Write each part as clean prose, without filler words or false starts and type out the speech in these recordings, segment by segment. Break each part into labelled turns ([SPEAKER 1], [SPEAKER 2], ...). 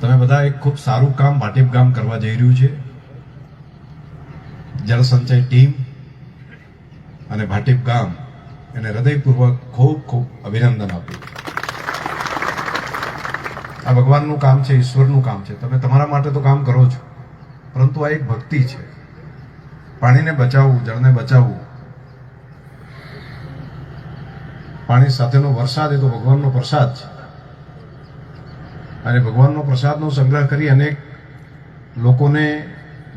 [SPEAKER 1] તમે બધા એક ખૂબ સારું કામ ભાટીપ ગામ કરવા જઈ રહ્યું છે. જળ સંચય ટીમ અને ભાટીપ ગામ એને હૃદયપૂર્વક ખૂબ ખૂબ અભિનંદન આપ્યું. આ ભગવાનનું કામ છે, ઈશ્વરનું કામ છે. તમે તમારા માટે તો કામ કરો છો, પરંતુ આ એક ભક્તિ છે. પાણીને બચાવવું, જળને બચાવવું, પાણી સાથેનો વરસાદ એ તો ભગવાનનો પ્રસાદ છે. અને ભગવાનનો પ્રસાદનો સંગ્રહ કરી અનેક લોકોને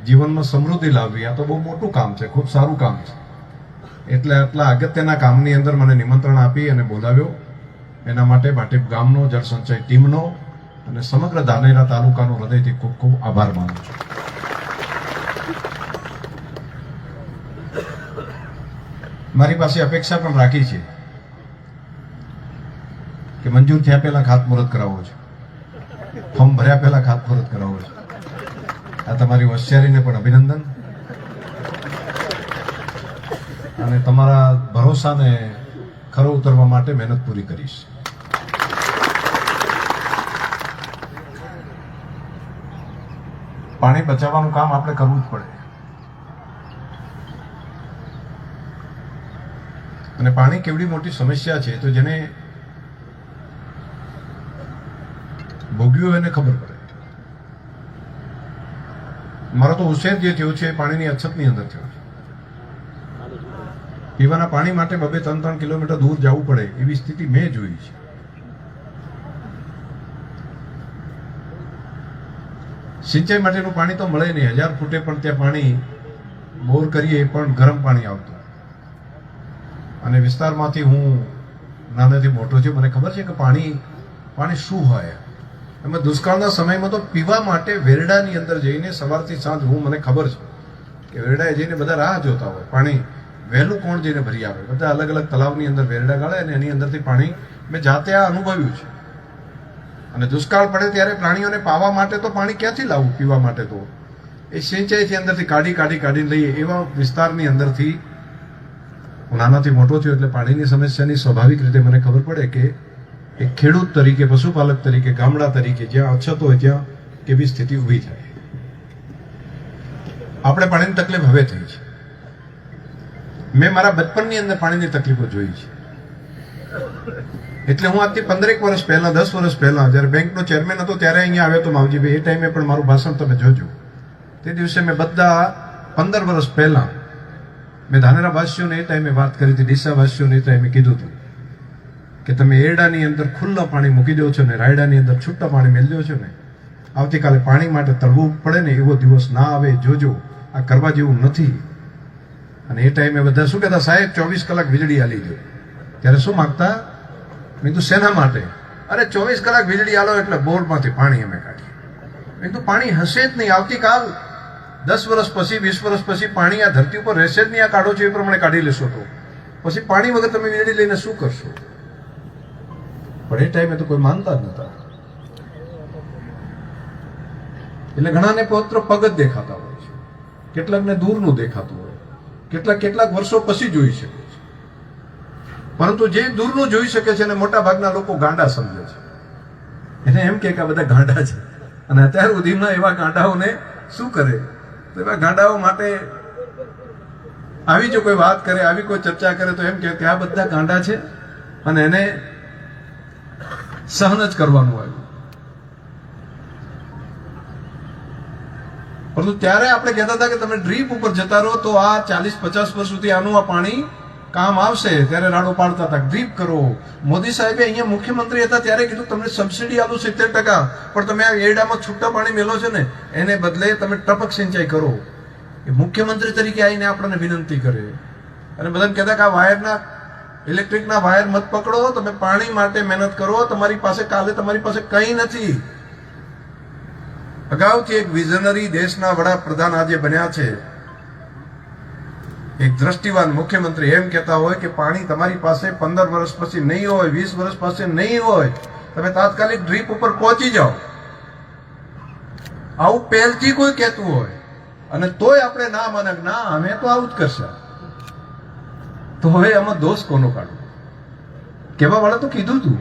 [SPEAKER 1] જીવનમાં સમૃદ્ધિ લાવવી, આ તો બહુ મોટું કામ છે, ખૂબ સારું કામ છે. એટલે આટલા અગત્યના કામની અંદર મને નિમંત્રણ આપી અને બોલાવ્યો. એના માટે ભાટીપ ગામનો જળ સંચય ટીમનો અને સમગ્ર ધાનેરા તાલુકાનો હૃદયથી ખૂબ ખૂબ આભાર માનું છું. મારી પાસે અપેક્ષા પણ રાખી છે કે મંજૂર થયા પહેલા ખાતમુહૂર્ત કરાવવો છે, ફોર્મ ભર્યા પહેલા ખાતમુહૂર્ત કરાવવો છે. આ તમારી હોશિયારીને પણ અભિનંદન અને તમારા ભરોસાને ખરો ઉતરવા માટે મહેનત પૂરી કરીશ. પાણી બચાવવાનું કામ આપણે કરવું જ પડે. અને પાણી કેવડી મોટી સમસ્યા છે તો જેને ભોગ્યું એને ખબર પડે. મારો તો ઉછેર જે થયો છે પાણીની અછતની અંદર થયો છે. પીવાના પાણી માટે 2-3 કિલોમીટર દૂર જવું પડે એવી સ્થિતિ મેં જોઈ છે. સિંચાઈ માટેનું પાણી તો મળે નહીં. 1000 ફૂટે પણ ત્યાં પાણી બોર કરીએ પણ ગરમ પાણી આવતું. અને વિસ્તારમાંથી હું નાનેથી મોટો છું, મને ખબર છે કે પાણી શું હોય. એમાં દુષ્કાળના સમયમાં તો પીવા માટે વેરડાની અંદર જઈને સવારથી સાંજ મને ખબર છે કે વેરડાએ જઈને બધા રાહ જોતા હોય. પાણી વહેલું કોણ જઈને ભરી આવે. બધા અલગ અલગ તલાવની અંદર વેરડા ગાળે અને એની અંદરથી પાણી મેં જાતે આ અનુભવ્યું છે. અને દુષ્કાળ પડે ત્યારે પ્રાણીઓને પાવા માટે તો પાણી ક્યાંથી લાવવું? પીવા માટે તો એ સિંચાઈથી અંદરથી કાઢીને લઈએ એવા વિસ્તારની અંદરથી હું નાનાથી મોટો થયો. એટલે પાણીની સમસ્યાની સ્વાભાવિક રીતે મને ખબર પડે કે એક ખેડૂત તરીકે, પશુપાલક તરીકે, ગામડા તરીકે જ્યાં અછત હોય ત્યાં કેવી સ્થિતિ ઊભી થાય. આપણે પાણીની તકલીફ હવે થઈ છે. મેં મારા બચપનની અંદર પાણીની તકલીફો જોઈ છે. એટલે હું આજથી 15 વર્ષ પહેલા, 10 વર્ષ પહેલા જયારે બેંકનો ચેરમેન હતો ત્યારે અહીંયા આવ્યો હતો માવજીભાઈ. એ ટાઈમે પણ મારું ભાષણ તમે જોજો. તે દિવસે મેં બધા 15 વર્ષ પહેલા મેં ધાનેરા વાસીઓને એ ટાઈમે વાત કરી હતી, ડીસા વાસીઓને એ ટાઈમે કીધું હતું કે તમે એરડાની અંદર ખુલ્લા પાણી મૂકી દો છો ને રાયડાની અંદર છૂટા પાણી મેળવ્યો છો ને, આવતીકાલે પાણી માટે તળવું પડે ને એવો દિવસ ના આવે. જોજો, આ કરવા જેવું નથી. અને એ ટાઈમે બધા શું કહેતા, સાહેબ 24 કલાક વીજળી આલી દો. ત્યારે શું માગતા? મેં કીધું શેના માટે? અરે 24 કલાક વીજળી આલો એટલે બોરમાંથી પાણી અમે કાઢીએ. મેં કીધું પાણી હશે જ નહીં. આવતીકાલ 10 વર્ષ પછી, 20 વર્ષ પછી પાણી આ ધરતી ઉપર રહેશે જ નહીં. આ કાઢો છો એ પ્રમાણે કાઢી લેશો તો પછી પાણી વગર તમે વીજળી લઈને શું કરશો? પણ એ ટાઈમે તો કોઈ માનતા જ નતા. એટલે ઘણાને પોત્ર પગ જ દેખાતા હોય છે, કેટલાકને દૂરનું દેખાતું હોય, કેટલાક વર્ષો પછી જોઈ શકે છે. પરંતુ જે દૂરનું જોઈ શકે છે ને મોટા ભાગના લોકો ગાંડા સમજે છે. એને એમ કે આ બધા ગાંડા છે. અને અત્યાર સુધીમાં એવા ગાંડાઓને શું કરે? તો એવા ગાંડાઓ માટે આવી જો કોઈ વાત કરે, આવી કોઈ ચર્ચા કરે તો એમ કે આ બધા ગાંડા છે અને એને સહન જ કરવાનું આવ્યું. પરંતુ ત્યારે આપણે કહેતા હતા કે તમે ડ્રીપ ઉપર જતા રહો તો આ 40-50 વર્ષ સુધી આનું આ પાણી કામ આવશે. ત્યારે રાડો પાડતા હતા ડ્રીપ કરો. મોદી સાહેબે અહીંયા મુખ્યમંત્રી હતા ત્યારે કીધું તમને સબસિડી આલું 70%, પણ તમે આ એરડામાં છૂટા પાણી મેલો છો ને એને બદલે તમે ટપક સિંચાઈ કરો. એ મુખ્યમંત્રી તરીકે આવીને આપણને વિનંતી કરે. અને બધાને કહેતા કે આ વાયરના, ઇલેક્ટ્રિકના વાયર મત પકડો, તમે પાણી માટે મહેનત કરો. તમારી પાસે કાલે તમારી પાસે કંઈ નથી. અગાઉથી એક વિઝનરી દેશના વડાપ્રધાન આજે બન્યા છે, એક દ્રષ્ટિવાન મુખ્યમંત્રી એમ કહેતા હોય કે પાણી તમારી પાસે 15 વર્ષ પછી નહીં હોય, 20 વર્ષ પછી નહીં હોય, તમે તાત્કાલિક ડ્રીપ ઉપર પહોંચી જાઓ. આવું પહેલથી કોઈ કહેતું હોય અને તોય આપણે ના માને, ના અમે તો આવું જ કરશે, તો હવે આમાં દોષ કોનો કાઢવો? કહેવા વાળા તો કીધું તું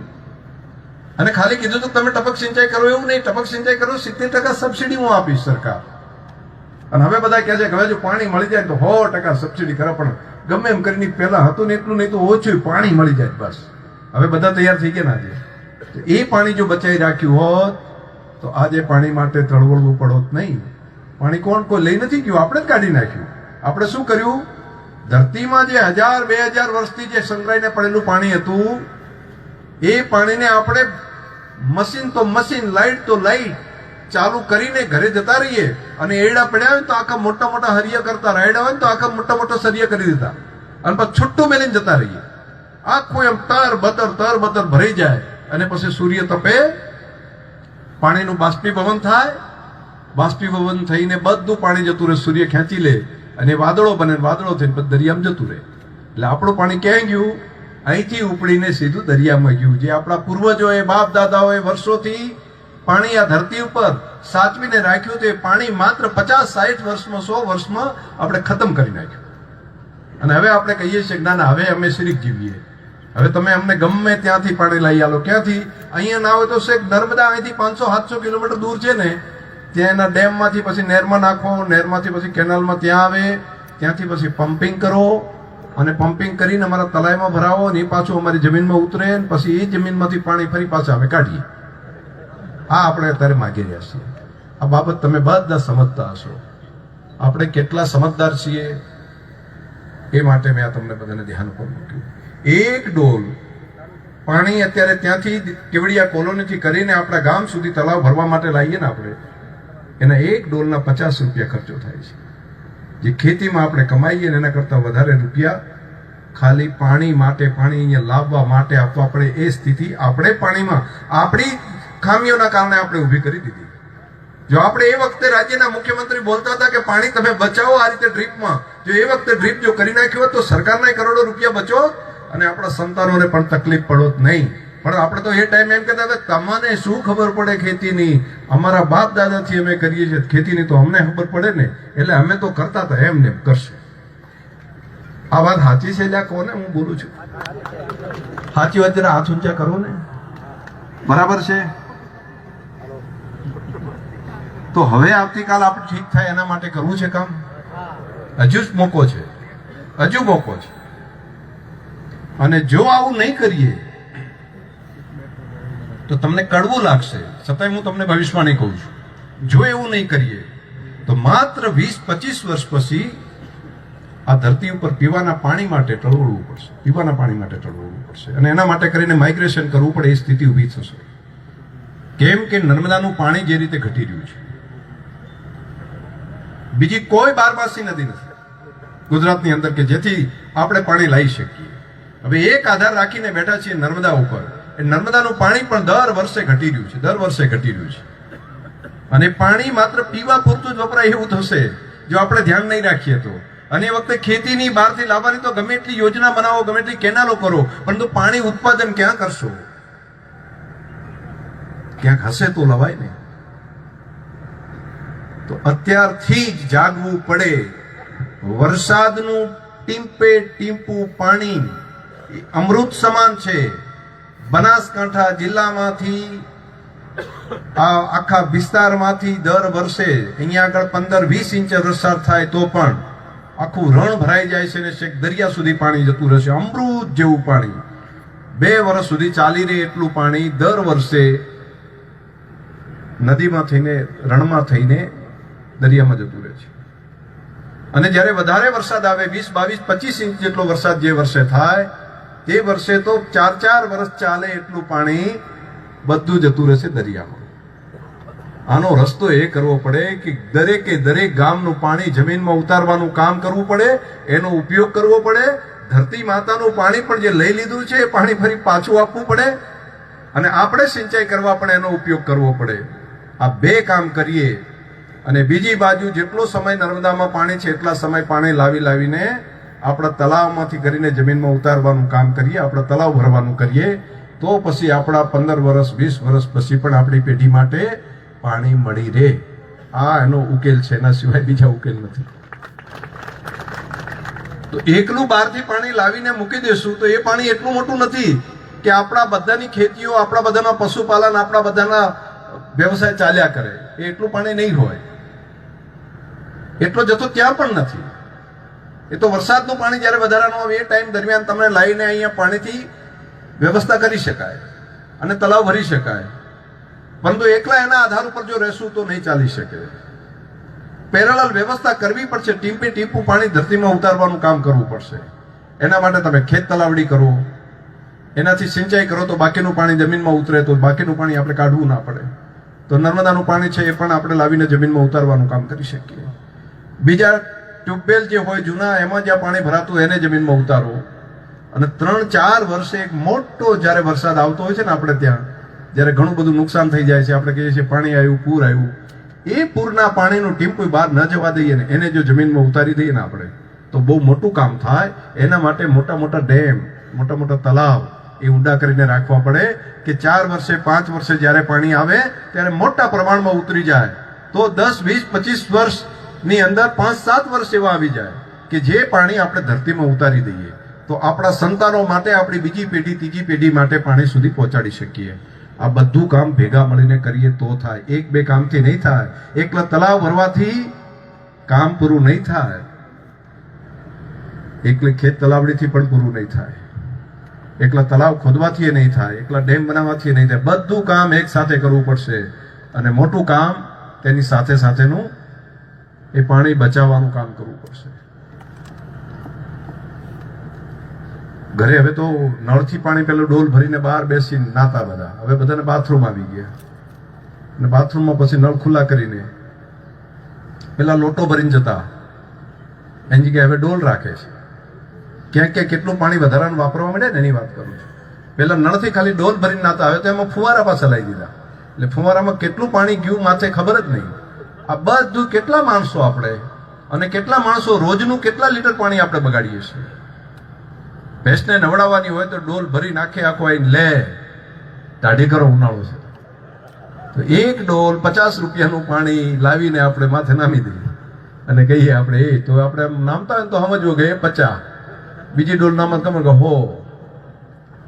[SPEAKER 1] અને ખાલી કીધું તો તમે ટપક સિંચાઈ કરો એવું નહીં. ટપક સિંચાઈ કરો 70% સબસિડી હું આપીશ સરકાર. અને હવે બધા કહે છે કે હવે જો પાણી મળી જાય તો 100% સબસિડી કરે, પણ ગમે એમ કરીને પહેલા હતું ને એટલું નહીં તો ઓછું પાણી મળી જાય બસ. હવે બધા તૈયાર થઈ ગયા ને આજે. એ પાણી જો બચાવી રાખ્યું હોત તો આજે પાણી માટે તળવળવું પડોત નહીં. પાણી કોઈ લઈ નથી ગયું, આપણે જ કાઢી નાખ્યું. આપણે શું કર્યું? ધરતીમાં જે 1000-2000 વર્ષથી જે સંગ્રહાઈને પડેલું પાણી હતું એ પાણીને આપણે મશીન તો મશીન, લાઈટ તો લાઈટ ચાલુ કરીને ઘરે જતા રહીએ અને એડા પડ્યા હોય તો આખા મોટા મોટા હરિયા કરતા, રાયડા હોય તો આખા મોટા મોટા સરિયા કરી દેતા અને પછી છૂટું મેલીને જતા રહીએ. આખું એમ તર બતર ભરાઈ જાય અને પછી સૂર્ય તપે, પાણીનું બાષ્પીભવન થાય, બાષ્પીભવન થઈને બધું પાણી જતું રહે, સૂર્ય ખેંચી લે અને વાદળો બને, વાદળો થઈને પછી દરિયામાં જતું રહે. એટલે આપણું પાણી ક્યાં ગયું? અહીંથી ઉપડીને સીધું દરિયામાં ગયું. જે આપણા પૂર્વજોએ, બાપ દાદાઓએ વર્ષોથી પાણી આ ધરતી ઉપર સાચવીને રાખ્યું તે પાણી માત્ર 50-60 વર્ષમાં, 100 વર્ષમાં આપણે ખતમ કરી નાખ્યું. અને હવે આપણે કહીએ છીએ કે ના હવે અમે સિરીક જીવીએ, હવે તમે અમને ગમે ત્યાંથી પાણી લઈ આલો. ક્યાંથી? અહીંયા ના હોય તો શેખ નર્મદા અહીંથી 500-700 કિલોમીટર દૂર છે ને, ત્યાં એના ડેમમાંથી પછી નહેરમાં નાખો, નહેરમાંથી પછી કેનાલમાં ત્યાં આવે, ત્યાંથી પછી પમ્પિંગ કરો અને પમ્પિંગ કરીને અમારા તલાઈમાં ભરાવો ને એ પાછું અમારી જમીનમાં ઉતરે ને પછી એ જમીનમાંથી પાણી ફરી પાછા અમે કાઢીએ. આ આપણે અત્યારે માગી રહ્યા છીએ. આ બાબત તમે બધા સમજતા હશો. આપણે કેટલા સમજદાર છીએ એ માટે મેં આ તમને બધાને ધ્યાન પર મૂક્યું. એક ડોલ પાણી અત્યારે ત્યાંથી કેવડિયા કોલોનીથી કરીને આપણા ગામ સુધી તળાવ ભરવા માટે લાવીએ ને આપણે, એના એક ડોલના 50 રૂપિયા ખર્ચો થાય છે. જે ખેતીમાં આપણે કમાઈએ ને એના કરતાં વધારે રૂપિયા ખાલી પાણી માટે, પાણી અહીંયા લાવવા માટે આપવા પડે. એ સ્થિતિ આપણે પાણીમાં આપણી ખામીઓના કારણે આપણે ઊભી કરી દીધી. જો આપણે એ વખતે રાજ્યના મુખ્યમંત્રી બોલતા હતા કે પાણી તમે બચાવો આ રીતે ડ્રીપમાં, જો એ વખતે ડ્રીપ જો કરી નાખ્યો હોત તો સરકારના કરોડો રૂપિયા બચો અને આપણા સંતાનોને પણ તકલીફ પડોત નહીં. પણ આપણે તો એ ટાઈમે એમ કહેતા હતા તમને શું ખબર પડે ખેતીની, અમારા બાપ દાદાથી અમે કરીએ છીએ ખેતીની તો અમને ખબર પડે ને, એટલે અમે તો કરતા હતા એમને કરશે. આ વાત સાચી છે? લ્યા કોને હું બોલું છું? સાચી વાત જરા હાથ ઊંચા કરો ને. બરાબર છે? તો હવે આવતીકાલ આપણે ઠીક થાય એના માટે કરવું છે કામ. હજુ જ મોકો છે, હજુ મોકો છે. અને જો આવું નહીં કરીએ તો તમને કડવું લાગશે, છતાંય હું તમને ભવિષ્યવાણી કહું છું. જો એવું નહીં કરીએ તો માત્ર 20-25 વર્ષ પછી આ ધરતી ઉપર પીવાના પાણી માટે ટળવળવું પડશે, પીવાના પાણી માટે ટળવળવું પડશે. અને એના માટે કરીને માઇગ્રેશન કરવું પડે એ સ્થિતિ ઊભી થશે. કેમ કે નર્મદાનું પાણી જે રીતે ઘટી રહ્યું છે, બીજી કોઈ બારમાસી નદી નથી ગુજરાતની અંદર કે જેથી આપણે પાણી લાવી શકીએ. હવે એક આધાર રાખીને બેઠા છીએ નર્મદા ઉપર. એ નર્મદાનું પાણી પણ દર વર્ષે ઘટી રહ્યું છે, દર વર્ષે ઘટી રહ્યું છે. અને પાણી માત્ર પીવા પૂરતું જ વપરાય એવું થશે જો આપણે ધ્યાન નહીં રાખીએ તો. અને એ વખતે ખેતીની બહારથી લાવવાની તો ગમે એટલી યોજના બનાવો, ગમે એટલી કેનાલો કરો, પરંતુ પાણી ઉત્પાદન ક્યાં કરશો? ક્યાંક હશે તો લવાય ને. તો અત્યારથી જ જાગવું પડે. વરસાદનું ટીમ્પે ટીમ્પું પાણી અમૃત સમાન છે. બનાસકાંઠા જિલ્લામાંથી આ આખા વિસ્તારમાંથી દર વર્ષે અહીંયા આગળ 15-20 ઇંચ વરસાદ થાય તો પણ આખું રણ ભરાઈ જાય છે ને છેક દરિયા સુધી પાણી જતું રહેશે. અમૃત જેવું પાણી 2 વર્ષ સુધી ચાલી રહે એટલું પાણી દર વર્ષે નદીમાં થઈને, રણમાં થઈને દરિયામાં જતું રહે છે. અને જ્યારે વધારે વરસાદ આવે 20-22-25 ઇંચ જેટલો વરસાદ જે વર્ષે થાય તે વર્ષે તો 4-4 વર્ષ ચાલે એટલું પાણી બધું જતું રહેશે દરિયામાં. આનો રસ્તો એ કરવો પડે કે દરેકે દરેક ગામનું પાણી જમીનમાં ઉતારવાનું કામ કરવું પડે, એનો ઉપયોગ કરવો પડે. ધરતી માતાનું પાણી પણ જે લઈ લીધું છે એ પાણી ફરી પાછું આપવું પડે અને આપણે સિંચાઈ કરવા પણ એનો ઉપયોગ કરવો પડે. આ 2 કામ કરીએ અને બીજી બાજુ જેટલો સમય નર્મદામાં પાણી છે એટલા સમય પાણી લાવીને આપણા તળાવમાંથી કરીને જમીનમાં ઉતારવાનું કામ કરીએ, આપણા તળાવ ભરવાનું કરીએ, તો પછી આપણા 15 વર્ષ 20 વર્ષ પછી પણ આપણી પેઢી માટે પાણી મળી રહે. આ એનો ઉકેલ છે, એના સિવાય બીજા ઉકેલ નથી. તો એકલું બહારથી પાણી લાવીને મૂકી દેશું તો એ પાણી એટલું મોટું નથી કે આપણા બધાની ખેતીઓ, આપણા બધાના પશુપાલન, આપણા બધાના વ્યવસાય ચાલ્યા કરે. એ એટલું પાણી નહીં હોય, એટલો જથ્થો ત્યાં પણ નથી. એ તો વરસાદનું પાણી જ્યારે વધારાનું આવે એ ટાઈમ દરમિયાન તમને લાવીને અહીંયા પાણીથી વ્યવસ્થા કરી શકાય અને તળાવ ભરી શકાય. પરંતુ એકલા એના આધાર ઉપર જો રહેશું તો નહીં ચાલી શકે. પેરેલલ વ્યવસ્થા કરવી પડશે. ટીમ્પે ટીપું પાણી ધરતીમાં ઉતારવાનું કામ કરવું પડશે. એના માટે તમે ખેત તલાવડી કરો, એનાથી સિંચાઈ કરો તો બાકીનું પાણી જમીનમાં ઉતરે, તો બાકીનું પાણી આપણે કાઢવું ના પડે. તો નર્મદાનું પાણી છે એ પણ આપણે લાવીને જમીનમાં ઉતારવાનું કામ કરી શકીએ. બીજા ટ્યુબવેલ જે હોય જૂના, એમાં જ્યાં પાણી ભરાતું એને જમીનમાં ઉતારો. અને 3-4 વર્ષે એક મોટો જ્યારે વરસાદ આવતો હોય છે ને આપણે ત્યાં, જ્યારે ઘણું બધું નુકસાન થઈ જાય છે, આપણે કહીએ છીએ પાણી આવ્યું, પૂર આવ્યું, એ પૂરના પાણીનું ટીમ્પું બહાર ન જવા દઈએ ને એને જો જમીનમાં ઉતારી દઈએ ને આપણે, તો બહુ મોટું કામ થાય. એના માટે મોટા મોટા ડેમ, મોટા મોટા તલાવ એ ઊંડા કરીને રાખવા પડે કે 4 વર્ષે 5 વર્ષે જ્યારે પાણી આવે ત્યારે મોટા પ્રમાણમાં ઉતરી જાય. તો 10, 20, 25 વર્ષની અંદર 5-7 વર્ષ એવા આવી જાય કે જે પાણી આપણે ધરતીમાં ઉતારી દઈએ તો આપણા સંતાનો માટે, આપણી બીજી પેઢી, ત્રીજી પેઢી માટે પાણી સુધી પહોંચાડી શકીએ. આ બધું કામ ભેગા મળીને કરીએ તો થાય. 1-2 કામથી નહીં થાય. એકલા તલાવ ભરવાથી કામ પૂરું નહીં થાય. એકલી ખેત તલાવડીથી પણ પૂરું નહીં થાય. એકલા તલાવ ખોદવાથી નહીં થાય. એકલા ડેમ બનાવવાથી નહીં થાય. બધું કામ એક સાથે કરવું પડશે. અને મોટું કામ તેની સાથે સાથેનું એ પાણી બચાવવાનું કામ કરવું પડશે. ઘરે હવે તો નળથી પાણી પેલું ડોલ ભરીને બહાર બેસીને નાતા બધા. હવે બધાને બાથરૂમ આવી ગયા અને બાથરૂમમાં પછી નળ ખુલ્લા કરીને પેલા લોટો ભરીને જતા, એની જગ્યાએ હવે ડોલ રાખે છે. ક્યાંક ક્યાંક કેટલું પાણી વધારાનું વાપરવા માંડે ને એની વાત કરું છું. પેલા નળથી ખાલી ડોલ ભરીને નાતા, હવે તો એમાં ફુવારા પાછા લાવી દીધા. એટલે ફુવારામાં કેટલું પાણી ગયું માથે ખબર જ નહીં. આ બધું કેટલા માણસો આપણે, અને કેટલા માણસો રોજનું કેટલા લીટર પાણી આપણે બગાડીએ છીએ. ભેંસને નવડાવવાની હોય તો ડોલ ભરી નાખે, આખો આવીને લે, દાઢી કરો, ઉનાળો છે તો 1 ડોલ 50 રૂપિયાનું પાણી લાવીને આપણે માથે નામી દઈએ અને કહીએ આપણે એ તો આપણે નામતા હોય તો સમજવું કે 50, બીજી ડોલ નામત ખબર કે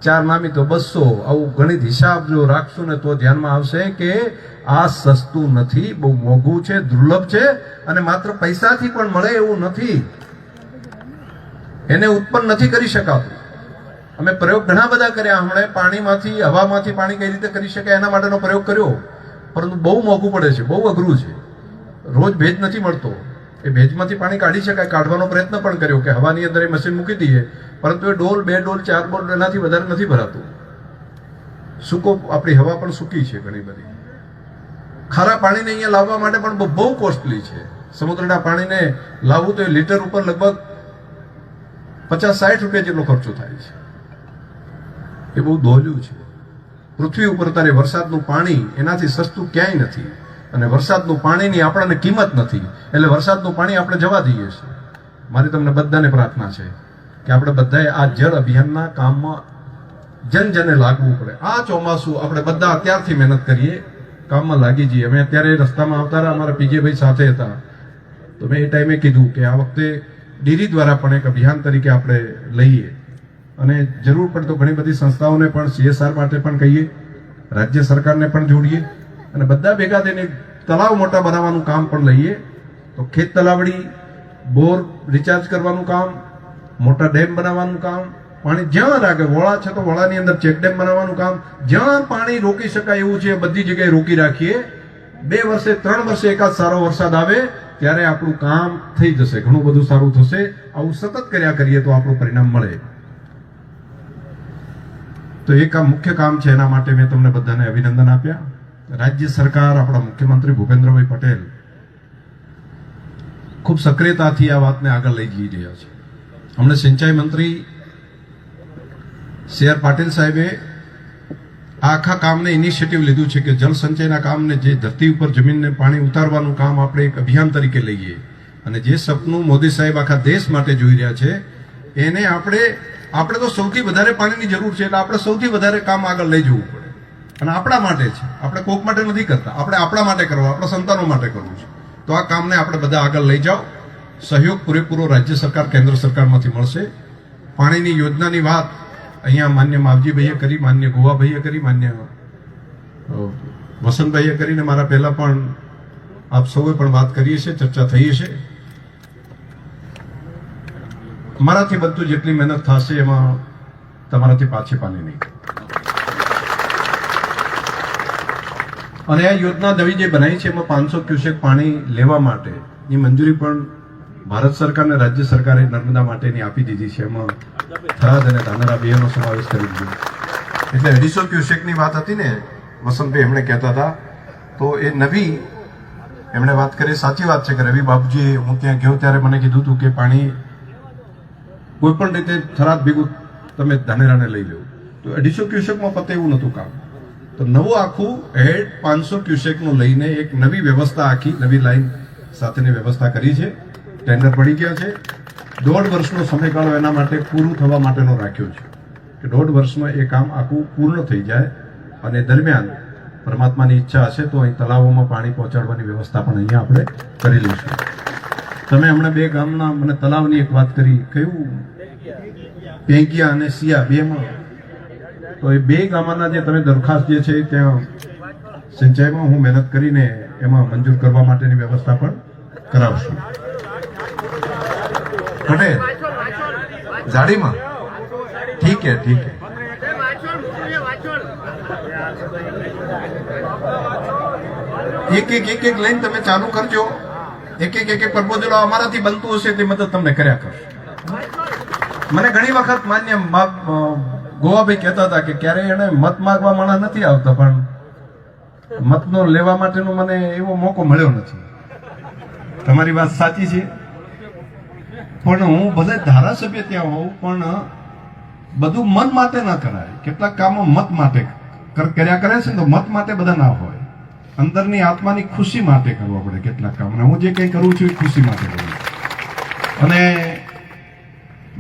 [SPEAKER 1] 4 નામી તો 200. આવું ગણિત હિસાબ જો રાખશું ને તો ધ્યાનમાં આવશે કે આ સસ્તું નથી, બહુ મોંઘું છે, દુર્લભ છે, અને માત્ર પૈસાથી પણ મળે એવું નથી. એને ઉત્પન્ન નથી કરી શકાતું. અમે પ્રયોગ ઘણા બધા કર્યા. હમણાં પાણીમાંથી, હવામાંથી પાણી કઈ રીતે કરી શકાય એના માટેનો પ્રયોગ કર્યો, પરંતુ બહુ મોંઘું પડે છે, બહુ અઘરું છે. રોજ ભેજ નથી મળતો. એ ભેજમાંથી પાણી કાઢી શકાય, કાઢવાનો પ્રયત્ન પણ કર્યો કે હવાની અંદર એ મશીન મૂકી દઈએ, પરંતુ એ ડોલ, 2 ડોલ, 4 ડોલ એનાથી વધારે નથી ભરાતું. સૂકો, આપણી હવા પણ સૂકી છે ઘણી બધી. ખારા પાણીને અહીંયા લાવવા માટે પણ બહુ કોસ્ટલી છે. સમુદ્રના પાણીને લાવવું તો એ લીટર ઉપર લગભગ 50-60 રૂપિયા જેટલો ખર્ચો થાય છે. એ બહુ દોહલ્યું છે. પૃથ્વી ઉપર અત્યારે વરસાદનું પાણી એનાથી સસ્તું ક્યાંય નથી, અને વરસાદનું પાણીની આપણને કિંમત નથી. એટલે વરસાદનું પાણી આપણે જવા દઈએ છીએ. મારી તમને બધાને પ્રાર્થના છે કે આપણે બધાએ આ જળ અભિયાનના કામમાં જનજને લાગવું પડે. આ ચોમાસું આપણે બધા અત્યારથી મહેનત કરીએ, કામમાં લાગી જઈએ. અમે અત્યારે રસ્તામાં આવતા રહ્યા, અમારા પીજેભાઈ સાથે હતા, તો મેં એ ટાઈમે કીધું કે આ વખતે ડેરી દ્વારા પણ એક અભિયાન તરીકે આપણે લઈએ, અને જરૂર પડે તો ઘણી બધી સંસ્થાઓને પણ, CSR માટે પણ કહીએ, રાજ્ય સરકારને પણ જોડીએ, અને બધા ભેગા થઈને તલાવ મોટા બનાવવાનું કામ પણ લઈએ. તો ખેત તલાવડી, બોર રિચાર્જ કરવાનું કામ, મોટા ડેમ બનાવવાનું કામ, પાણી જ્યાં લાગે, વોળા છે તો વોળાની અંદર ચેકડેમ બનાવવાનું કામ, જ્યાં પાણી રોકી શકાય એવું છે બધી જગ્યાએ રોકી રાખીએ. 2 વર્ષે 3 વર્ષે એકાદ સારો વરસાદ આવે ત્યારે આપણું કામ થઈ જશે, ઘણું બધું સારું થશે. આવું સતત કર્યા કરીએ તો આપણું પરિણામ મળે. તો એ કામ મુખ્ય કામ છે. એના માટે મેં તમને બધાને અભિનંદન આપ્યા. રાજ્ય સરકાર, આપણા મુખ્યમંત્રી ભૂપેન્દ્રભાઈ પટેલ ખૂબ સક્રિયતાથી આ વાતને આગળ લઈ જઈ રહ્યા છે. હમણાં સિંચાઈ મંત્રી CR પાટીલ સાહેબે આ આખા કામને ઇનિશિયેટિવ લીધું છે કે જળ સંચયના કામને, જે ધરતી ઉપર જમીનને પાણી ઉતારવાનું કામ આપણે એક અભિયાન તરીકે લઈએ, અને જે સપનું મોદી સાહેબ આખા દેશ માટે જોઈ રહ્યા છે એને આપણે તો સૌથી વધારે પાણીની જરૂર છે, એટલે આપણે સૌથી વધારે કામ આગળ લઈ જવું પડે. અને આપણા માટે છે, આપણે કોક માટે નથી કરતા, આપણે આપણા માટે કરવું, આપણા સંતાનો માટે કરવું છે. તો આ કામને આપણે બધા આગળ લઈ જાઓ. સહયોગ પૂરેપૂરો રાજ્ય સરકાર, કેન્દ્ર સરકારમાંથી મળશે. પાણીની યોજનાની વાત અહીંયા માન્ય માવજીભાઈએ કરી, માન્ય ગોવાભાઈએ કરી, માન્ય વસંતભાઈએ કરીને મારા પહેલા પણ આપ સૌએ પણ વાત કરી છે, ચર્ચા થઈ છે. મારાથી બધું જેટલી મહેનત થશે એમાં તમારાથી પાછી પાની નહીં. અને આ યોજના નવી જે બનાવી છે એમાં 500 ક્યુસેક પાણી લેવા માટેની મંજૂરી પણ ભારત સરકાર અને રાજ્ય સરકારે નર્મદા માટેની આપી દીધી છે. એમાં થરાદ અને ધાનેરા બેનો સમાવેશ કરી દીધો. એટલે 250 ક્યુસેકની વાત હતી ને વસંતભાઈ એમણે કહેતા હતા, તો એ નવી એમણે વાત કરી. સાચી વાત છે કે રવિ બાપુજી, હું ત્યાં ગયો ત્યારે મને કીધું હતું કે પાણી કોઈ પણ રીતે થરાદ ભેગું તમે ધાનેરાને લઈ લો. તો 250 ક્યુસેકમાં પતે એવું નહોતું કામ. તો નવું આખું હેડ 500 ક્યુસેકનું લઈને એક નવી વ્યવસ્થા, આખી નવી લાઈન સાથેની વ્યવસ્થા કરી છે. ટેન્ડર પડી ગયા છે. 1.5 વર્ષનો સમયગાળો એના માટે પૂરું થવા માટેનો રાખ્યો છે કે 1.5 વર્ષમાં એ કામ આખું પૂર્ણ થઈ જાય. અને દરમિયાન પરમાત્માની ઈચ્છા હશે તો અહીં તળાવોમાં પાણી પહોંચાડવાની વ્યવસ્થા પણ અહીંયા આપણે કરી લઈશું. તમે હમણાં 2 ગામના મને તળાવની એક વાત કરી, કયું પેંકિયા અને સિયા બેમાં, તો એ 2 ગામના જે તમે દરખાસ્ત જે છે ત્યાં સિંચાઈમાં હું મહેનત કરીને એમાં મંજૂર કરવા માટેની વ્યવસ્થા પણ કરાવશું. પટેલ જાડીમાં ઠીક હે, ઠીક હે. એક લાઈન તમે ચાલુ કરજો. એક પ્રપોઝલ અમારાથી બનતું હશે તે મદદ તમને કર્યા કરશું. મને ઘણી વખત માન્ય ગોવાભાઈ કહેતા હતા કે ક્યારેય એને મત માંગવા માણસ નથી આવતો, પણ મતનો લેવા માટેનો મને એવો મોકો મળ્યો નથી. તમારી વાત સાચી છે, પણ હું ભલે ધારાસભ્ય ત્યાં હોઉં પણ બધું મન માટે ના કરાય. કેટલાક કામો મત માટે કર્યા કરે છે ને, તો મત માટે બધા ના હોય. અંદરની આત્માની ખુશી માટે કરવા પડે કેટલાક કામ. હું જે કંઈ કરું છું એ ખુશી માટે કરું. અને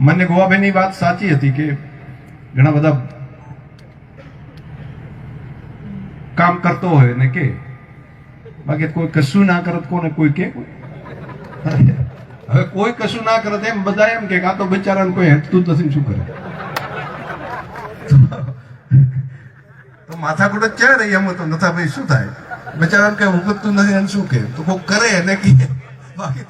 [SPEAKER 1] મને ગોવાભાઈની વાત સાચી હતી કે ઘણા બધા કામ કરતો હોય ને કે બાકી કોઈ કશું ના કરત કોને કોઈ કે હવે કોઈ કશું ના કરત એમ બધા એમ કે આ તો બિચારાને કોઈ હેઠતું જ નથી, શું કરે? તો માથાકૂટ જ ક્યાં રહી? એમ તો નથા ભાઈ શું થાય? બિચારાને કઈ ઉગતું નથી એને શું કે? તો કોઈ કરે એને કે બાકી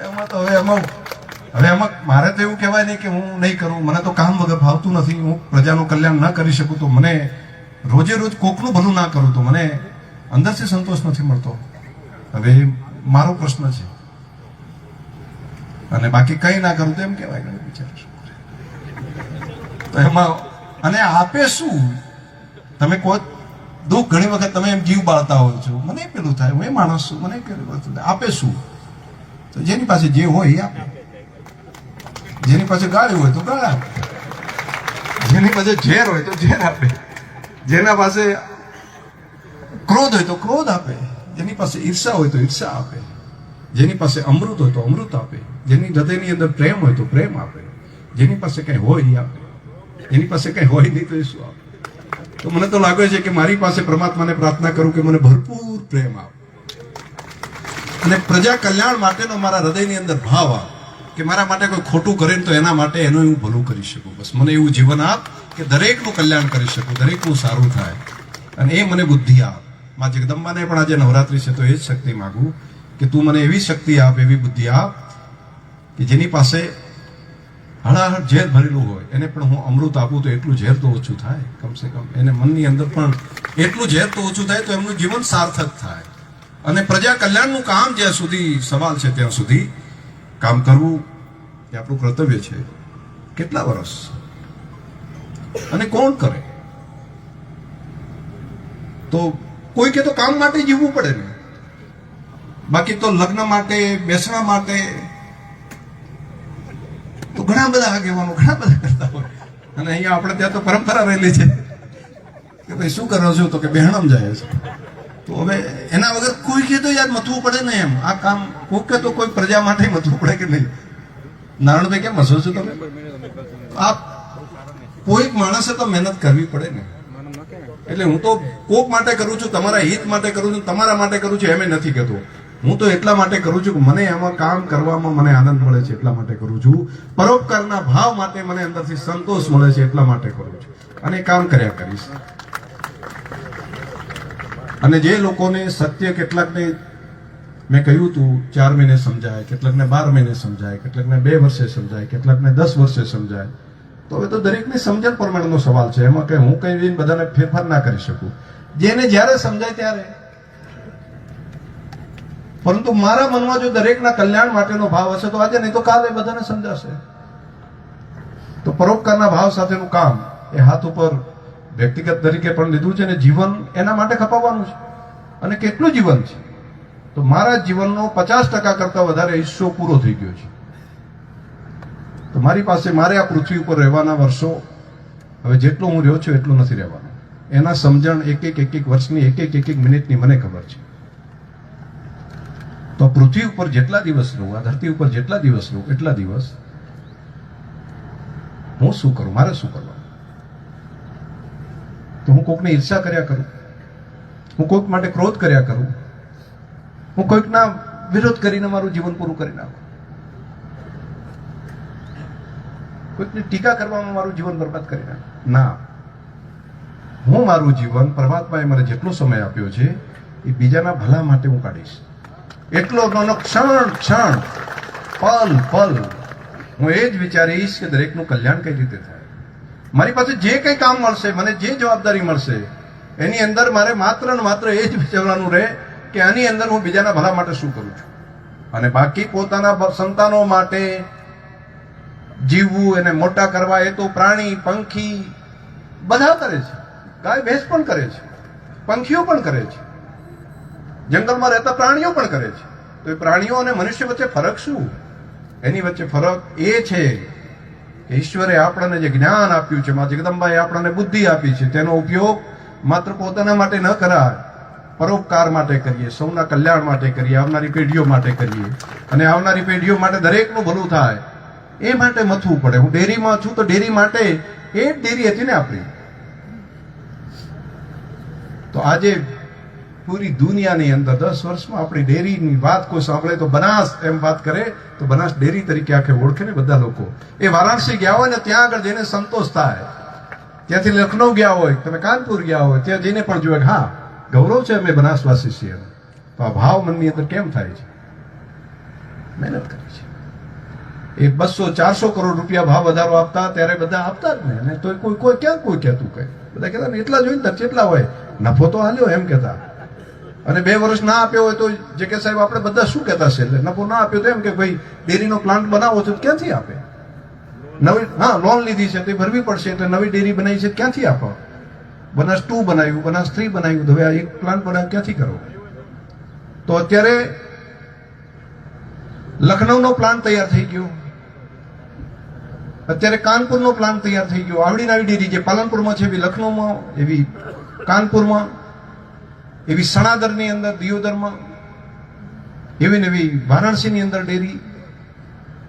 [SPEAKER 1] એમાં તો હવે એમાં મારે તો એવું કહેવાય નહીં કે હું નહીં કરું, મને તો કામ વગર ભાવતું નથી, હું પ્રજાનું કલ્યાણ ન કરી શકું, તો મને રોજે રોજ કોકનું ભલું ના કરું તો મને અંદરથી સંતોષ નથી મળતો. હવે મારો પ્રશ્ન છે. અને બાકી કઈ ના કરું તો એમ કહેવાય કે બિચારા શું કરે? તો એમાં અને આપે શું? તમે કોઈ દુઃખ ઘણી વખત તમે એમ જીવ બાળતા હોય છો, મને પેલું થાય, હું એ માણસ છું, મને આપે શું? તો જેની પાસે જે હોય એ આપે. જેની પાસે ગાળી હોય તો ગાળ આપે, જેની પાસે ઝેર હોય તો ઝેર આપે, જેના પાસે ક્રોધ હોય તો ક્રોધ આપે, જેની પાસે ઈર્ષા હોય તો ઈર્ષા આપે, જેની પાસે અમૃત હોય તો અમૃત આપે, જેની હૃદયની અંદર પ્રેમ હોય તો પ્રેમ આપે, જેની પાસે કઈ હોય એ આપે, જેની પાસે કઈ હોય નહીં તો એ શું આપે? તો મને તો લાગે છે કે મારી પાસે પરમાત્માને પ્રાર્થના કરું કે મને ભરપૂર પ્રેમ આપે અને પ્રજા કલ્યાણ માટેનો મારા હૃદયની અંદર ભાવ આપ કે મારા માટે કોઈ ખોટું કરે તો એના માટે એનું હું ભલું કરી શકું. બસ મને એવું જીવન આપ કે દરેકનું કલ્યાણ કરી શકું, દરેકનું સારું થાય. અને એ મને બુદ્ધિ આપ. માં જગદંબાને પણ આજે નવરાત્રી છે તો એ જ શક્તિ માગું કે તું મને એવી શક્તિ આપ, એવી બુદ્ધિ આપ કે જેની પાસે હળાહળ ઝેર ભરેલું હોય એને પણ હું અમૃત આપું તો એટલું ઝેર તો ઓછું થાય, કમસે કમ એને મનની અંદર પણ એટલું ઝેર તો ઓછું થાય તો એમનું જીવન સાર્થક થાય. અને પ્રજા કલ્યાણનું કામ જ્યાં સુધી સવાલ છે ત્યાં સુધી કામ કરવું એ આપણું કર્તવ્ય છે. કેટલા વર્ષ અને કોણ કરે? તો કોઈ કે તો કામ માટે જીવવું પડે ને, બાકી તો લગ્ન માટે, બેસણા માટે તો ઘણા બધા આગેવાનો ઘણા બધા કરતા હોય. અને અહીંયા આપણે ત્યાં તો પરંપરા રહેલી છે કે ભાઈ શું કરો છો? તો કે બહેણમ જાય છે. તો હવે એના વગર કોઈ કે તો યાદ મથવું પડે ને એમ. આ કામ કોઈ કે તો કોઈ પ્રજા માટે મથવું પડે કે નહીં? નારણભાઈ કેમ હસો છો તમે? આ કોઈક માણસે તો મહેનત કરવી પડે ને. એટલે હું તો કોક માટે કરું છું, તમારા હિત માટે કરું છું, તમારા માટે કરું છું એમ નથી કહેતો. હું તો એટલા માટે કરું છું કે મને આમાં કામ કરવામાં મને આનંદ મળે છે, એટલા માટે કરું છું. પરોપકારના ભાવ માટે મને અંદરથી સંતોષ મળે છે, એટલા માટે કરું છું અને કામ કર્યા કરીશ. અને જે લોકોને સત્ય કેટલાકને મેં કહ્યું હતું 4 મહિને સમજાય, કેટલાકને 12 મહિને સમજાય, કેટલાકને 2 વર્ષે સમજાય, કેટલાકને 10 વર્ષે સમજાય. તો હવે તો દરેકની સમજણ પ્રમાણેનો સવાલ છે. એમાં કે હું કઈ બધાને ફેરફાર ના કરી શકું. જેને જ્યારે સમજાય ત્યારે. પરંતુ મારા મનમાં જો દરેકના કલ્યાણ માટેનો ભાવ હશે તો આજે નહીં તો કાલે બધાને સમજાશે. તો પરોપકારના ભાવ સાથેનું કામ એ હાથ ઉપર વ્યક્તિગત તરીકે પણ લીધું છે અને જીવન એના માટે ખપાવવાનું છે. અને કેટલું જીવન છે તો મારા જીવનનો 50% કરતા વધારે હિસ્સો પૂરો થઈ ગયો છે. તો મારી પાસે મારે આ પૃથ્વી ઉપર રહેવાના વર્ષો હવે જેટલો હું રહ્યો છું એટલું નથી રહેવાનું. એના સમજણ એક એક વર્ષની એક એક મિનિટની મને ખબર છે. તો પૃથ્વી ઉપર જેટલા દિવસ રહું, આ ધરતી ઉપર જેટલા દિવસ રહું એટલા દિવસ હું શું કરું, મારે શું કરવાનું? તો હું કોઈકને ઈર્ષા કર્યા કરું, હું કોઈક માટે ક્રોધ કર્યા કરું, હું કોઈકના વિરોધ કરીને મારું જીવન પૂરું કરી નાખું, કોઈકની ટીકા કરવામાં મારું જીવન બરબાદ કરી નાખું? ના, હું મારું જીવન પરમાત્માએ મને જેટલો સમય આપ્યો છે એ બીજાના ભલા માટે હું કાઢીશ. એટલો નાનો ક્ષણ પલ હું એ જ વિચારીશ કે દરેકનું કલ્યાણ કઈ રીતે થાય. મારી પાસે જે કંઈ કામ મળશે, મને જે જવાબદારી મળશે એની અંદર મારે માત્ર ને માત્ર એ જ વિચારવાનું રહે કે આની અંદર હું બીજાના ભલા માટે શું કરું છું. અને બાકી પોતાના સંતાનો માટે જીવવું, એને મોટા કરવા, એ તો પ્રાણી પંખી બધા કરે છે. ગાય ભેંસ પણ કરે છે, પંખીઓ પણ કરે છે, જંગલમાં રહેતા પ્રાણીઓ પણ કરે છે. તો એ પ્રાણીઓ અને મનુષ્ય વચ્ચે ફરક શું? એની વચ્ચે ફરક એ છે કે ઈશ્વરે આપણને જે જ્ઞાન આપ્યું છે, મા જગદંબાએ આપણને બુદ્ધિ આપી છે, તેનો ઉપયોગ માત્ર પોતાના માટે ન કરાય, પરોપકાર માટે કરીએ, સૌના કલ્યાણ માટે કરીએ, આવનારી પેઢીઓ માટે કરીએ. અને આવનારી પેઢીઓ માટે દરેકનું ભલું થાય એ માટે મથવું પડે. હું ડેરીમાં છું તો ડેરી માટે એ જ ડેરી હતી ને આપણી. તો આજે પૂરી દુનિયાની અંદર 10 વર્ષમાં આપણી ડેરીની વાત કોઈ સાંભળે તો બનાસ એમ વાત કરે તો બનાસ ડેરી તરીકે આખે ઓળખે ને બધા લોકો. એ વારાણસી ગયા હોય ને ત્યાં આગળ જઈને સંતોષ થાય. ત્યાંથી લખનઉ ગયા હોય, તમે કાનપુર ગયા હોય, ત્યાં જઈને પણ જોયે હા ગૌરવ છે અમે બનાસવાસી છીએ. તો આ ભાવ મનની અંદર કેમ થાય છે? મહેનત કરી છે. એ 200-400 કરોડ રૂપિયા ભાવ વધારો આપતા ત્યારે બધા આપતા જ ને. તો કોઈ ક્યાં કોઈ કહેતું કઈ બધા કહેતા એટલા જોઈને કેટલા હોય, નફો તો હાલ્યો એમ કહેતા. અને 2 વર્ષ ના આપ્યો હોય તો જે કે સાહેબ આપણે બધા શું કહેતા છે, એટલે નફો ના આપ્યો તો એમ કે ભાઈ ડેરીનો પ્લાન્ટ બનાવો છો ક્યાંથી આપે? નવી લોન લીધી છે તે ભરવી પડશે, એટલે નવી ડેરી બનાવી છે ક્યાંથી આપો? બનાસ 2 બનાવ્યું, બનાસ 3 બનાવ્યું, તો હવે આ એક પ્લાન્ટ બનાવ્યું ક્યાંથી કરો? તો અત્યારે લખનઉનો પ્લાન્ટ તૈયાર થઈ ગયો, અત્યારે કાનપુરનો પ્લાન્ટ તૈયાર થઈ ગયો. આવડી નવી ડેરી જે પાલનપુરમાં છે એવી લખનઉમાં, એવી કાનપુરમાં, એવી સણાદરની અંદર, દિયોદરમાં, એવી ને એવી વારાણસીની અંદર ડેરી,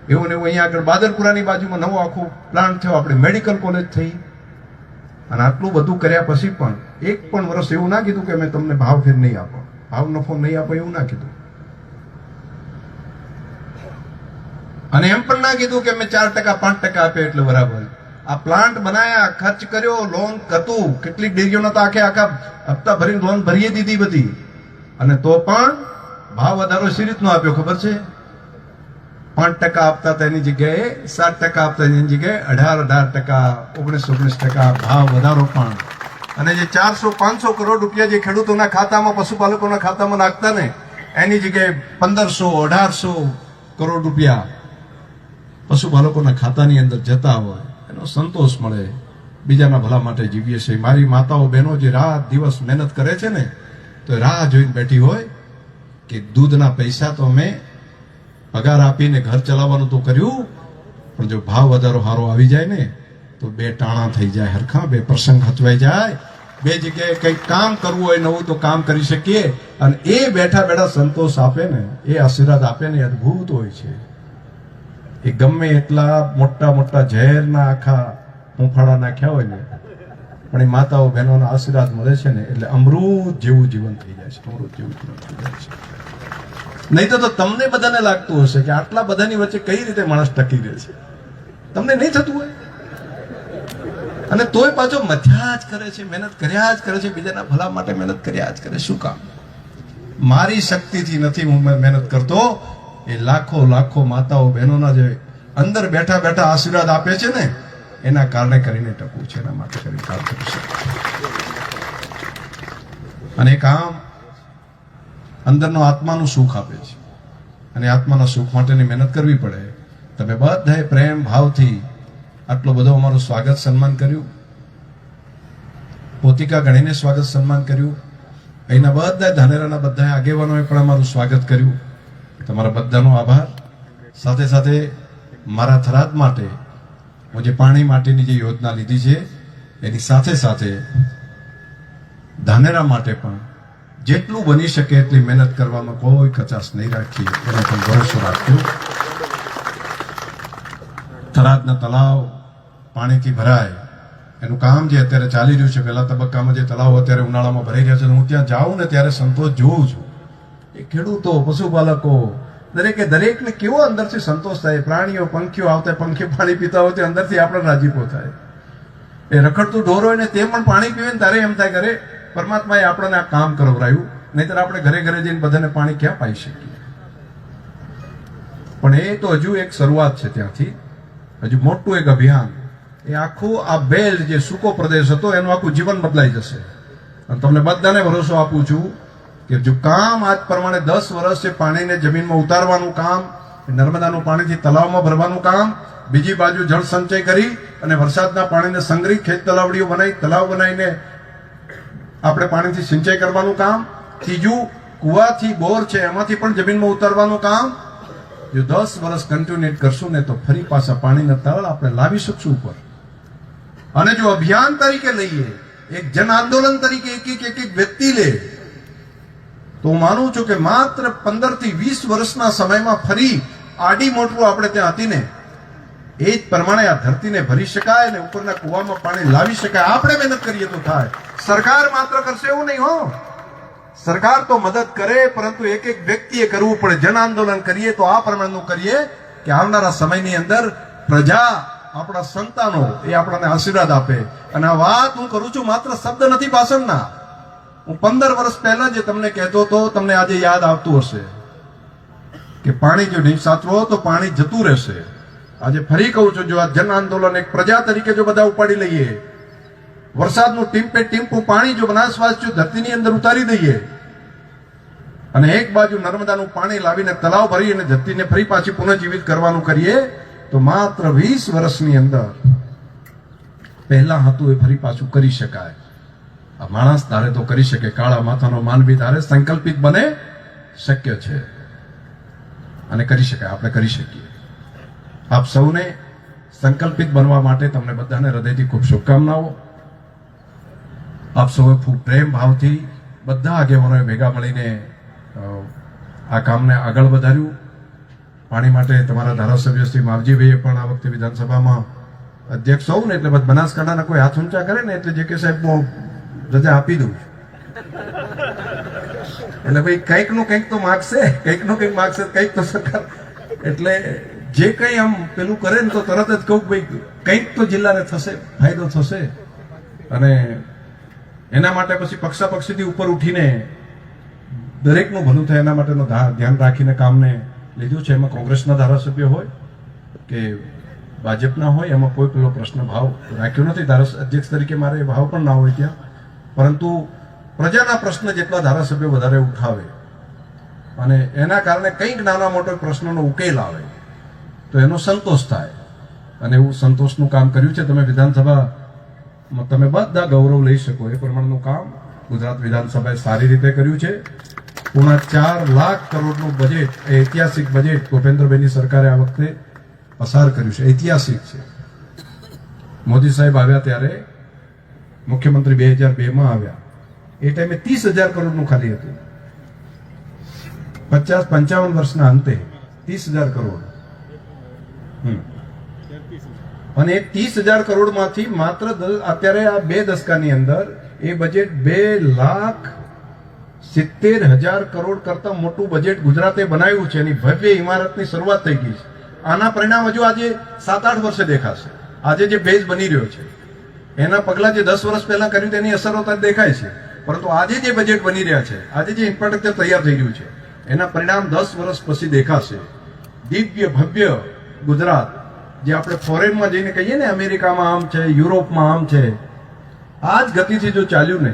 [SPEAKER 1] એવું ને એવું અહીંયા આગળ બાદરપુરાની બાજુમાં નવો આખો પ્લાન્ટ થયો, આપણે મેડિકલ કોલેજ થઈ. અને આટલું બધું કર્યા પછી પણ એક પણ વર્ષ એવું ના કીધું કે મેં તમને ભાવ ફેર નહીં આપો, ભાવ નફો નહીં આપો, એવું ના કીધું. અને એમ પણ ના કીધું કે મેં 4% 5% આપે એટલે બરાબર. આ પ્લાન્ટ બનાયા, ખર્ચ કર્યો, લોન હતું, કેટલીક ડેરીઓના તો આખા હપ્તા ભરીને લોન ભરીએ દીધી બધી, અને તો પણ ભાવ વધારો સી રીતનો આપ્યો ખબર છે? 5% આપતા હતા એની જગ્યાએ 7% આપતા એની જગ્યાએ 18%, 19% ભાવ વધારો પણ. અને જે 400-500 કરોડ રૂપિયા જે ખેડૂતોના ખાતામાં, પશુપાલકોના ખાતામાં નાખતા ને એની જગ્યાએ 1500-1800 કરોડ રૂપિયા પશુપાલકોના ખાતાની અંદર જતા હોય, એનો સંતોષ મળે. બીજાના ભલા માટે જીવીએ છીએ. મારી માતાઓ બહેનો જે રાત દિવસ મહેનત કરે છે ને, તો રાહ જોઈને બેઠી હોય કે દૂધના પૈસા તો અમે પગાર આપીને ઘર ચલાવવાનું તો કર્યું, પણ જો ભાવ વધારો સારો આવી જાય ને તો 2 ટાણા થઈ જાય હરખા, 2 પ્રસંગ હચવાઈ જાય, 2 જગ્યાએ કંઈક કામ કરવું હોય નવું તો કામ કરી શકીએ. અને એ બેઠા બેઠા સંતોષ આપે ને, એ આશીર્વાદ આપે ને, અદભુત હોય છે. એ ગમે એટલા મોટા મોટા ઝેરના આખા હુંફાળા નાખ્યા હોય ને, પણ એ માતાઓ બહેનોના આશીર્વાદ મળે છે ને એટલે અમૃત જેવું જીવન થઈ જાય છે, અમૃત જેવું જીવન થઈ જાય છે. નહીં તો તમને બધાને લાગતું હશે કે આટલા બધાની વચ્ચે કઈ રીતે માણસ ટકી રહે છે. તમને નહીં થતું હોય, અને તોય પાછો મથ્યા જ કરે છે, મહેનત કર્યા જ કરે છે, બીજાના ભલા માટે મહેનત કર્યા જ કરે. શું કામ? મારી શક્તિથી નથી હું મહેનત કરતો, એ લાખો લાખો માતાઓ બહેનોના જે અંદર બેઠા બેઠા આશીર્વાદ આપે છે ને, એના કારણે કરીને ટકવું છે, એના માટે કરીને કામ કરું છું. અને કામ અંદરનો આત્માનું સુખ આપે છે, અને આત્માના સુખ માટેની મહેનત કરવી પડે. તમે બધાએ પ્રેમ ભાવથી આટલો બધો અમારું સ્વાગત સન્માન કર્યું, પોતિકા ગણીને સ્વાગત સન્માન કર્યું. અહીંના બધા ધાનેરાના બધા આગેવાનોએ પણ અમારું સ્વાગત કર્યું. તમારા બધાનો આભાર. સાથે સાથે મારા થરાદ માટે હું જે પાણી માટેની જે યોજના લીધી છે એની સાથે સાથે ધાનેરા માટે પણ જેટલું બની શકે એટલી મહેનત કરવામાં કોઈ કચાશ નહીં રાખી, એનો પણ ભરોસો રાખ્યો. થરાદના તળાવ પાણીથી ભરાય એનું કામ જે અત્યારે ચાલી રહ્યું છે, પહેલા તબક્કામાં જે તળાવ અત્યારે ઉનાળામાં ભરાઈ રહ્યા છે, હું ત્યાં જાઉં ને ત્યારે સંતોષ જોઉં છું. એ ખેડૂતો, પશુપાલકો, દરેકને કેવો અંદરથી સંતોષ થાય. પ્રાણીઓ, પંખીઓ આવતા, પંખી પાણી પીતા હોય તો અંદરથી આપણે રાજીપો થાય. એ રખડતું ઢોર હોય ને તે પણ પાણી પીવે ને ત્યારે એમ થાય કરે પરમાત્માએ આપણને આ કામ કરાવ્યું, નહીતર આપણે ઘરે ઘરે જઈને બધાને પાણી ક્યાં પાઈ શકીએ. પણ એ તો હજુ એક શરૂઆત છે, ત્યાંથી હજુ મોટું એક અભિયાન. એ આખું આ બેલ્ટ જે સૂકો પ્રદેશ હતો એનું આખું જીવન બદલાઈ જશે. અને તમને બધાને ભરોસો આપું છું કે જો કામ આજ પ્રમાણે 10 વર્ષથી પાણીને જમીનમાં ઉતારવાનું કામ, નર્મદાનું પાણીથી તળાવમાં ભરવાનું કામ, બીજી બાજુ જળ સંચય કરી અને વરસાદના પાણીને સંગ્રહિત ખેત તલાવડીઓ બનાવી, તળાવ બનાવીને આપણે પાણીથી સિંચાઈ કરવાનું કામ, ત્રીજું કુવાથી બોર છે એમાંથી પણ જમીનમાં ઉતારવાનું કામ, જો 10 વર્ષ કન્ટિન્યુએટ કરશું ને તો ફરી પાછા પાણીના તળ આપણે લાવી શકશું ઉપર. અને જો અભિયાન તરીકે લઈએ, એક જન આંદોલન તરીકે એક એક વ્યક્તિ લે, તો હું માનું છું કે માત્ર 15 થી 20 વર્ષના સમયમાં ફરી આડી મોટરું આપણે ત્યાં હતી ને એ જ પ્રમાણે આ ધરતીને ભરી શકાય અને ઉપરના કુવામાં પાણી લાવી શકાય. આપણે મહેનત કરીએ તો થાય. સરકાર માત્ર કરશે એવું નહીં હો. સરકાર તો મદદ કરે, પરંતુ એક એક વ્યક્તિએ કરવું પડે. જન આંદોલન કરીએ તો આ પ્રમાણનું કરીએ કે આવનારા સમયની અંદર પ્રજા, આપણા સંતાનો એ આપણને આશીર્વાદ આપે. અને આ વાત હું કરું છું માત્ર શબ્દ નથી ભાષણના. હું 15 વર્ષ પહેલા જે તમને કહેતો હતો, તમને આજે યાદ આવતું હશે કે પાણી જો નહીં સાચવો તો પાણી જતું રહેશે. આજે ફરી કહું છું, જો આ જન આંદોલન એક પ્રજા તરીકે જો બધા ઉપાડી લઈએ, વરસાદનું ટીમ્પે ટીમ્પું પાણી જો બનાસવાસી ધરતીની અંદર ઉતારી દઈએ અને એક બાજુ નર્મદાનું પાણી લાવીને તળાવ ભરી અને ધરતીને ફરી પાછી પુનઃજીવિત કરવાનું કરીએ તો માત્ર 20 વર્ષની અંદર પહેલા હતું એ ફરી પાછું કરી શકાય. આ માણસ ધારે તો કરી શકે, કાળા માથાનો માનવી ધારે સંકલ્પિત બને, શક્ય છે અને કરી શકાય. આપણે કરી શકીએ. આપ સૌને સંકલ્પિત બનવા માટે તમને બધાને હૃદયથી ખૂબ શુભકામનાઓ. આપ સૌએ ખૂબ પ્રેમ ભાવથી બધા આગેવાનોએ ભેગા મળીને આ કામને આગળ વધાર્યું. પાણી માટે તમારા ધારાસભ્ય શ્રી માવજીભાઈએ પણ આ વખતે વિધાનસભામાં અધ્યક્ષ હોઉં ને એટલે બનાસકાંઠાના કોઈ હાથ ઊંચા કરે ને એટલે જે કે સાહેબ હું રજા આપી દઉં એટલે ભાઈ કંઈક નું કંઈક તો માગશે, કંઈક નું કંઈક માગશે, કંઈક તો સરકાર એટલે જે કંઈ આમ પેલું કરે ને તો તરત જ કહું ભાઈ કંઈક તો જિલ્લાને થશે, ફાયદો થશે. અને એના માટે પછી પક્ષાપક્ષીથી ઉપર ઉઠીને દરેકનું ભલું થાય એના માટેનું ધ્યાન રાખીને કામને લીધું છે. એમાં કોંગ્રેસના ધારાસભ્ય હોય કે ભાજપના હોય એમાં કોઈ પેલો પ્રશ્ન ભાવ રાખ્યો નથી. અધ્યક્ષ તરીકે મારે એ ભાવ પણ ના હોય ત્યાં, પરંતુ પ્રજાના પ્રશ્ન જેટલા ધારાસભ્યો વધારે ઉઠાવે અને એના કારણે કંઈક નાના મોટો પ્રશ્નનો ઉકેલ આવે તો એનો સંતોષ થાય. અને એવું સંતોષનું કામ કર્યું છે. તમે વિધાનસભામાં તમે બધા ગૌરવ લઈ શકો એ પ્રમાણનું કામ ગુજરાત વિધાનસભાએ સારી રીતે કર્યું છે. 4.5 લાખ કરોડનું બજેટ, એ ઐતિહાસિક બજેટ ભૂપેન્દ્રભાઈની સરકારે આ વખતે પસાર કર્યું છે. ઐતિહાસિક છે. મોદી સાહેબ આવ્યા ત્યારે મુખ્યમંત્રી 2002માં આવ્યા, એ ટાઈમે 30,000 કરોડનું ખાલી હતું. 55 વર્ષના અંતે 30,000 કરોડ. અને એ 30,000 કરોડમાંથી માત્ર અત્યારે આ 2 દશકાની અંદર એ બજેટ 70,000 કરોડ કરતા મોટું બજેટ ગુજરાતે બનાવ્યું છે. એની ભવ્ય ઇમારતની શરૂઆત થઈ ગઈ છે. આના પરિણામ હજુ આજે 7-8 વર્ષે દેખાશે. આજે જે બેઝ બની રહ્યો છે એના પગલા જે 10 વર્ષ પહેલા કર્યું તેની અસરો ત્યાં દેખાય છે. પરંતુ આજે જે બજેટ બની રહ્યા છે, આજે જે ઇન્ફ્રાસ્ટ્રક્ચર તૈયાર થઈ રહ્યું છે, એના પરિણામ 10 વર્ષ પછી દેખાશે. દિવ્ય ભવ્ય ગુજરાત, જે આપણે ફોરેનમાં જઈને કહીએ ને, અમેરિકામાં આમ છે, યુરોપમાં આમ છે, આ જ ગતિથી જો ચાલ્યું ને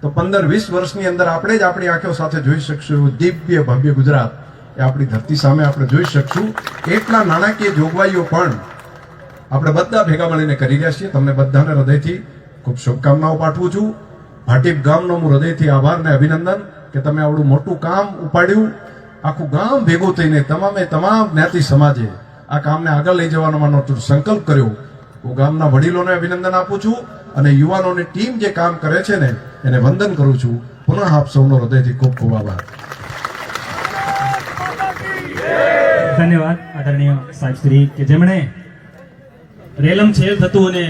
[SPEAKER 1] તો 15-20 વર્ષની અંદર આપણે જ આપણી આંખો સાથે જોઈ શકશું દિવ્ય ભવ્ય ગુજરાત. એ આપણી ધરતી સામે આપણે જોઈ શકશું. એટલા નાણાકીય જોગવાઈઓ પણ આપણે બધા ભેગા મળીને કરી રહ્યા છીએ. તમને બધાને હૃદયથી ખૂબ શુભકામનાઓ પાઠવું છું. ભાટીપ ગામનો હું હૃદયથી આભાર ને અભિનંદન કે તમે આવડું મોટું કામ ઉપાડ્યું. આખું ગામ ભેગું થઈને તમામ જ્ઞાતિ સમાજે આ કામને આગળ લઈ જવાનો માનો સંકલ્પ કર્યો. હું ગામના વડીલોને અભિનંદન આપું છું અને યુવાનોની ટીમ જે કામ કરે છે ને એને વંદન કરું છું. પુનઃ આપ સૌનો હૃદયથી ખૂબ ખૂબ આભાર.
[SPEAKER 2] ધન્યવાદ આદરણીય સાહેબ શ્રી કે જેમણે રેલમ છેલ થતું અને